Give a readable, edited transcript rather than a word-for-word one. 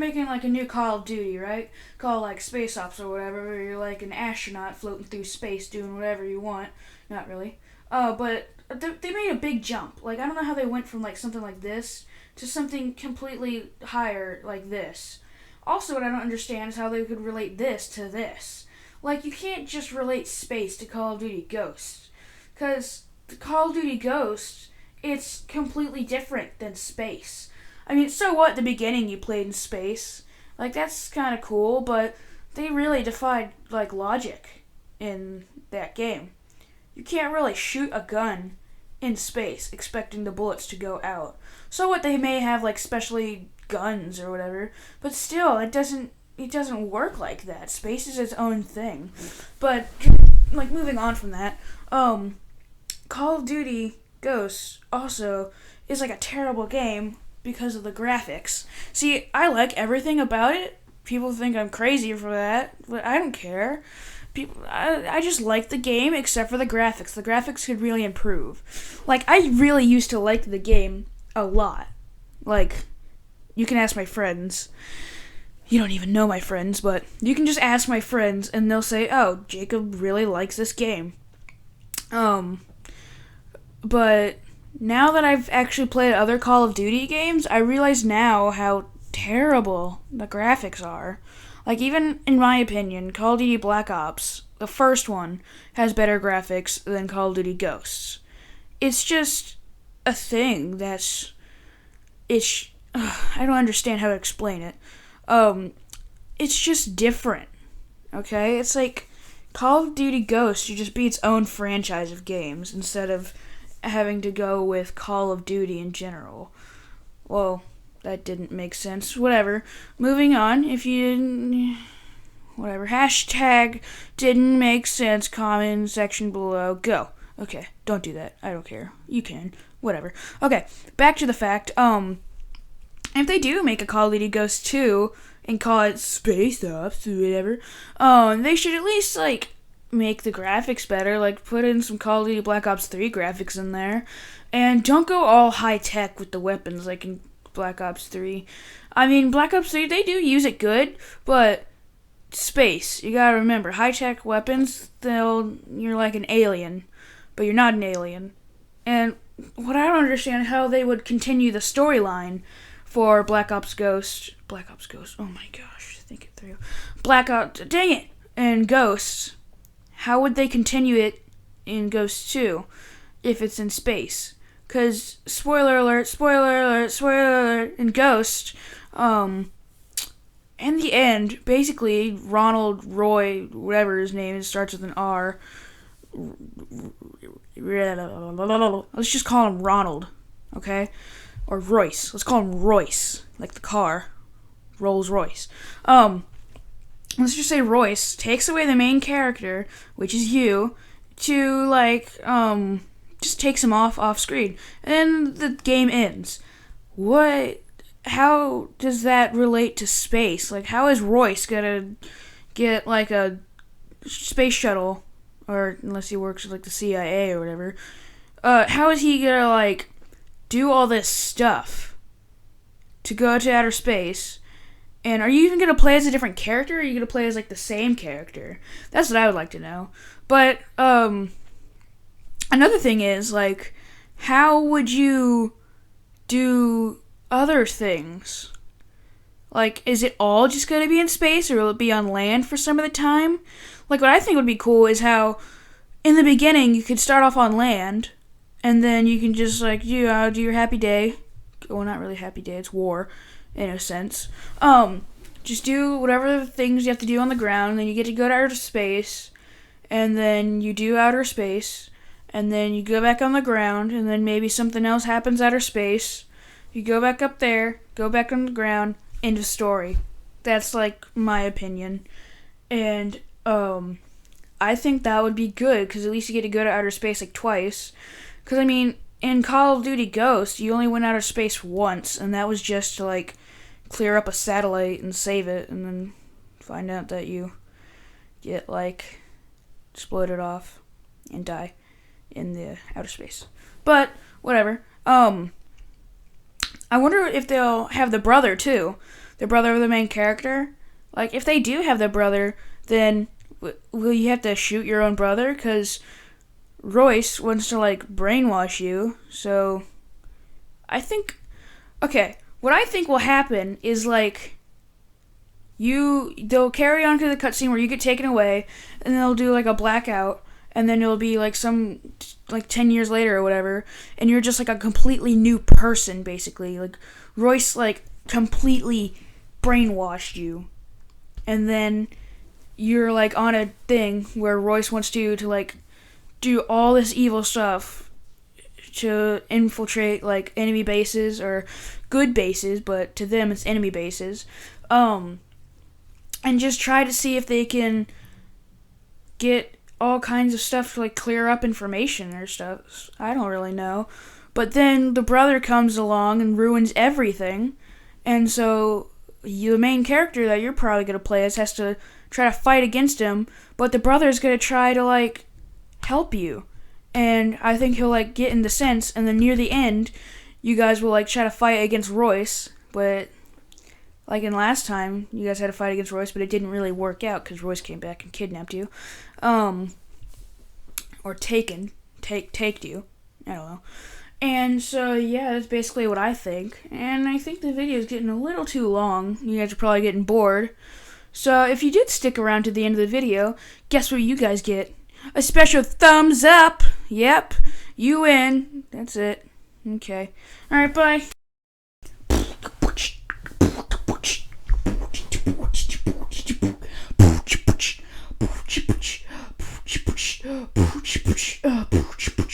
making like a new Call of Duty, right? Called like Space Ops or whatever, where you're like an astronaut floating through space doing whatever you want. Not really. But they made a big jump. Like I don't know how they went from like something like this to something completely higher like this. Also, what I don't understand is how they could relate this to this. Like you can't just relate space to Call of Duty Ghosts, because Call of Duty Ghosts it's completely different than space. I mean, so what? The beginning you played in space, like that's kind of cool, but they really defied like logic in that game. You can't really shoot a gun in space expecting the bullets to go out. So what? They may have like specially guns or whatever, but still, it doesn't work like that. Space is its own thing. But like moving on from that, Call of Duty Ghosts also is like a terrible game because of the graphics. See, I like everything about it. People think I'm crazy for that, but I don't care. I just like the game except for the graphics. The graphics could really improve. Like, I really used to like the game a lot. Like, you can ask my friends. You don't even know my friends, but you can just ask my friends and they'll say, oh, Jacob really likes this game. But now that I've actually played other Call of Duty games, I realize now how terrible the graphics are. Like, even in my opinion, Call of Duty Black Ops, the first one, has better graphics than Call of Duty Ghosts. It's just a thing that's... I don't understand how to explain it. It's just different, okay? It's like Call of Duty Ghosts should just be its own franchise of games instead of having to go with Call of Duty in general. Well, that didn't make sense. Whatever. Moving on. If you... Whatever. Hashtag didn't make sense. Comment section below. Go. Okay. Don't do that. I don't care. You can. Whatever. Okay. Back to the fact. If they do make a Call of Duty Ghost 2 and call it Space Ops or whatever, they should at least, like, make the graphics better. Like, put in some Call of Duty Black Ops 3 graphics in there. And don't go all high-tech with the weapons like in Black Ops 3. I mean, Black Ops 3, they do use it good, but space. You gotta remember, high-tech weapons, you're like an alien, but you're not an alien. And what I don't understand is how they would continue the storyline for Black Ops Ghost, oh my gosh, think it through. Black Ops, dang it, and Ghosts. How would they continue it in Ghost 2 if it's in space? Because, spoiler alert, in Ghost, in the end, basically, Ronald Roy, whatever his name is, starts with an R. Let's just call him Ronald, okay? Or Royce. Let's call him Royce, like the car. Rolls Royce. Let's just say Royce takes away the main character, which is you, to, like, just takes him off screen. And then the game ends. How does that relate to space? Like, how is Royce gonna get, like, a space shuttle, or unless he works with, like, the CIA or whatever, how is he gonna, like, do all this stuff to go to outer space? And are you even going to play as a different character, or are you going to play as, like, the same character? That's what I would like to know. But, another thing is, like, how would you do other things? Like, is it all just going to be in space, or will it be on land for some of the time? Like, what I think would be cool is how, in the beginning, you could start off on land, and then you can just, like, do your happy day. Well, not really happy day, it's war, in a sense. Just do whatever things you have to do on the ground, and then you get to go to outer space, and then you do outer space, and then you go back on the ground, and then maybe something else happens outer space. You go back up there, go back on the ground, end of story. That's, like, my opinion. And, I think that would be good, because at least you get to go to outer space, like, twice. Because, I mean, in Call of Duty Ghosts, you only went outer space once, and that was just to, like, clear up a satellite and save it, and then find out that you get, like, exploded off and die in the outer space. But, whatever. I wonder if they'll have the brother, too. the brother of the main character. Like, if they do have the brother, then will you have to shoot your own brother? Because Royce wants to, like, brainwash you. So, I think... Okay, what I think will happen is, like, they'll carry on to the cutscene where you get taken away, and they'll do, like, a blackout, and then it'll be, like, 10 years later or whatever, and you're just, like, a completely new person, basically. Like, Royce, like, completely brainwashed you. And then you're, like, on a thing where Royce wants you to, like, do all this evil stuff to infiltrate, like, enemy bases or good bases, but to them it's enemy bases. And just try to see if they can get all kinds of stuff to, like, clear up information or stuff. I don't really know. But then the brother comes along and ruins everything. And so the main character that you're probably going to play as has to try to fight against him. But the brother's going to try to, like, help you. And I think he'll, like, get in the sense. And then near the end, you guys will, like, try to fight against Royce. But... like in last time, you guys had to fight against Royce, but it didn't really work out because Royce came back and kidnapped you. Or taked you. I don't know. And so, yeah, that's basically what I think. And I think the video is getting a little too long. You guys are probably getting bored. So if you did stick around to the end of the video, guess what you guys get? A special thumbs up. Yep, you win. That's it. Okay. Alright, bye. Pooch, pooch, pooch, pooch, pooch, pooch, pooch, pooch, pooch, pooch, pooch, pooch, pooch,